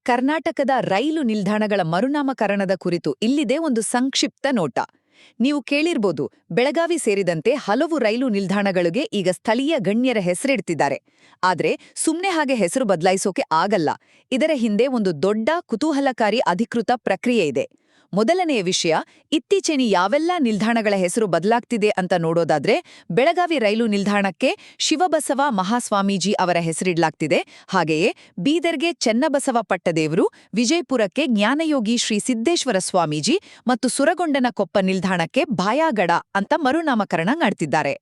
ಕರ್ನಾಟಕದ ರೈಲು ನಿಲ್ದಾಣಗಳ ಮರುನಾಮಕರಣದ ಕುರಿತು ಇಲ್ಲಿದೆ ಒಂದು ಸಂಕ್ಷಿಪ್ತ ನೋಟ. ನೀವು ಕೇಳಿರ್ಬೋದು, ಬೆಳಗಾವಿ ಸೇರಿದಂತೆ ಹಲವು ರೈಲು ನಿಲ್ದಾಣಗಳಿಗೆ ಈಗ ಸ್ಥಳೀಯ ಗಣ್ಯರ ಹೆಸರಿಡ್ತಿದ್ದಾರೆ. ಆದ್ರೆ ಸುಮ್ನೆ ಹಾಗೆ ಹೆಸರು ಬದಲಾಯಿಸೋಕೆ ಆಗಲ್ಲ. ಇದರ ಹಿಂದೆ ಒಂದು ದೊಡ್ಡ ಕುತೂಹಲಕಾರಿ ಅಧಿಕೃತ ಪ್ರಕ್ರಿಯೆ ಇದೆ. ಮೊದಲನೆಯ ವಿಷಯ, ಇತ್ತೀಚೆಗೆ ಯಾವೆಲ್ಲ ನಿಲ್ದಾಣಗಳ ಹೆಸರು ಬದಲಾಗ್ತಿದೆ ಅಂತ ನೋಡೋದಾದ್ರೆ, ಬೆಳಗಾವಿ ರೈಲು ನಿಲ್ದಾಣಕ್ಕೆ ಶಿವಬಸವ ಮಹಾಸ್ವಾಮೀಜಿ ಅವರ ಹೆಸರಿಡ್ಲಾಗ್ತಿದೆ. ಹಾಗೆಯೇ ಬೀದರ್ಗೆ ಚೆನ್ನಬಸವ ಪಟ್ಟದೇವರು, ವಿಜಯಪುರಕ್ಕೆ ಜ್ಞಾನಯೋಗಿ ಶ್ರೀ ಸಿದ್ದೇಶ್ವರ ಸ್ವಾಮೀಜಿ ಮತ್ತು ಸುರಗೊಂಡನ ಕೊಪ್ಪ ನಿಲ್ದಾಣಕ್ಕೆ ಭಾಯಾಗಡ ಅಂತ ಮರುನಾಮಕರಣ ಮಾಡ್ತಿದ್ದಾರೆ.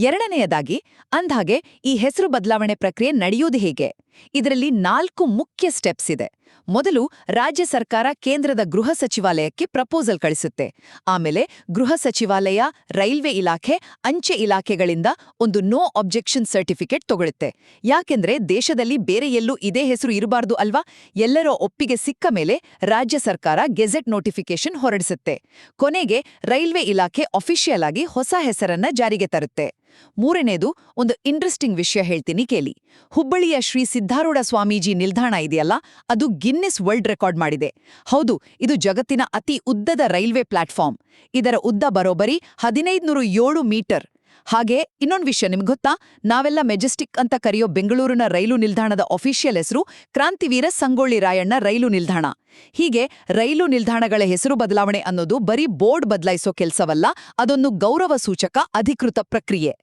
ಎರಡನೆಯದಾಗಿ, ಅಂದ್ಹಾಗೆ ಈ ಹೆಸರು ಬದಲಾವಣೆ ಪ್ರಕ್ರಿಯೆ ನಡೆಯೋದು ಹೇಗೆ? ಇದರಲ್ಲಿ 4 ಮುಖ್ಯ ಸ್ಟೆಪ್ಸ್ ಇದೆ. ಮೊದಲು ರಾಜ್ಯ ಸರ್ಕಾರ ಕೇಂದ್ರದ ಗೃಹ ಸಚಿವಾಲಯಕ್ಕೆ ಪ್ರಪೋಸಲ್ ಕಳಿಸುತ್ತೆ. ಆಮೇಲೆ ಗೃಹ ಸಚಿವಾಲಯ, ರೈಲ್ವೆ ಇಲಾಖೆ, ಅಂಚೆ ಇಲಾಖೆಗಳಿಂದ ಒಂದು ನೋ ಅಬ್ಜೆಕ್ಷನ್ ಸರ್ಟಿಫಿಕೇಟ್ ತಗೊಳುತ್ತೆ. ಯಾಕೆಂದ್ರೆ ದೇಶದಲ್ಲಿ ಬೇರೆ ಎಲ್ಲೂ ಇದೇ ಹೆಸರು ಇರಬಾರ್ದು ಅಲ್ವಾ? ಎಲ್ಲರ ಒಪ್ಪಿಗೆ ಸಿಕ್ಕ ಮೇಲೆ ರಾಜ್ಯ ಸರ್ಕಾರ ಗೆಜೆಟ್ ನೋಟಿಫಿಕೇಶನ್ ಹೊರಡಿಸುತ್ತೆ. ಕೊನೆಗೆ ರೈಲ್ವೆ ಇಲಾಖೆ ಅಫಿಷಿಯಲ್ ಆಗಿ ಹೊಸ ಹೆಸರನ್ನ ಜಾರಿಗೆ ತರುತ್ತೆ. ಮೂರನೇದು, ಒಂದು ಇಂಟ್ರೆಸ್ಟಿಂಗ್ ವಿಷಯ ಹೇಳ್ತೀನಿ ಕೇಳಿ. ಹುಬ್ಬಳ್ಳಿಯ ಶ್ರೀ ಸಿದ್ಧಾರೂಢ ಸ್ವಾಮೀಜಿ ನಿಲ್ದಾಣ ಇದೆಯಲ್ಲ, ಅದು ಗಿನ್ನೆಸ್ ವರ್ಲ್ಡ್ ರೆಕಾರ್ಡ್ ಮಾಡಿದೆ. ಹೌದು, ಇದು ಜಗತ್ತಿನ ಅತಿ ಉದ್ದದ ರೈಲ್ವೆ ಪ್ಲಾಟ್ಫಾರ್ಮ್. ಇದರ ಉದ್ದ ಬರೋಬ್ಬರಿ 1507 ಮೀಟರ್. ಹಾಗೆ ಇನ್ನೊಂದು ವಿಷಯ ನಿಮ್ಗೆ ಗೊತ್ತಾ? ನಾವೆಲ್ಲ ಮೆಜೆಸ್ಟಿಕ್ ಅಂತ ಕರೆಯೋ ಬೆಂಗಳೂರಿನ ರೈಲು ನಿಲ್ದಾಣದ ಅಫಿಷಿಯಲ್ ಹೆಸರು ಕ್ರಾಂತಿವೀರ ಸಂಗೊಳ್ಳಿ ರಾಯಣ್ಣ ರೈಲು ನಿಲ್ದಾಣ. ಹೀಗೆ ರೈಲು ನಿಲ್ದಾಣಗಳ ಹೆಸರು ಬದಲಾವಣೆ ಅನ್ನೋದು ಬರೀ ಬೋರ್ಡ್ ಬದಲಾಯಿಸೋ ಕೆಲಸವಲ್ಲ, ಅದೊಂದು ಗೌರವ ಸೂಚಕ ಅಧಿಕೃತ ಪ್ರಕ್ರಿಯೆ.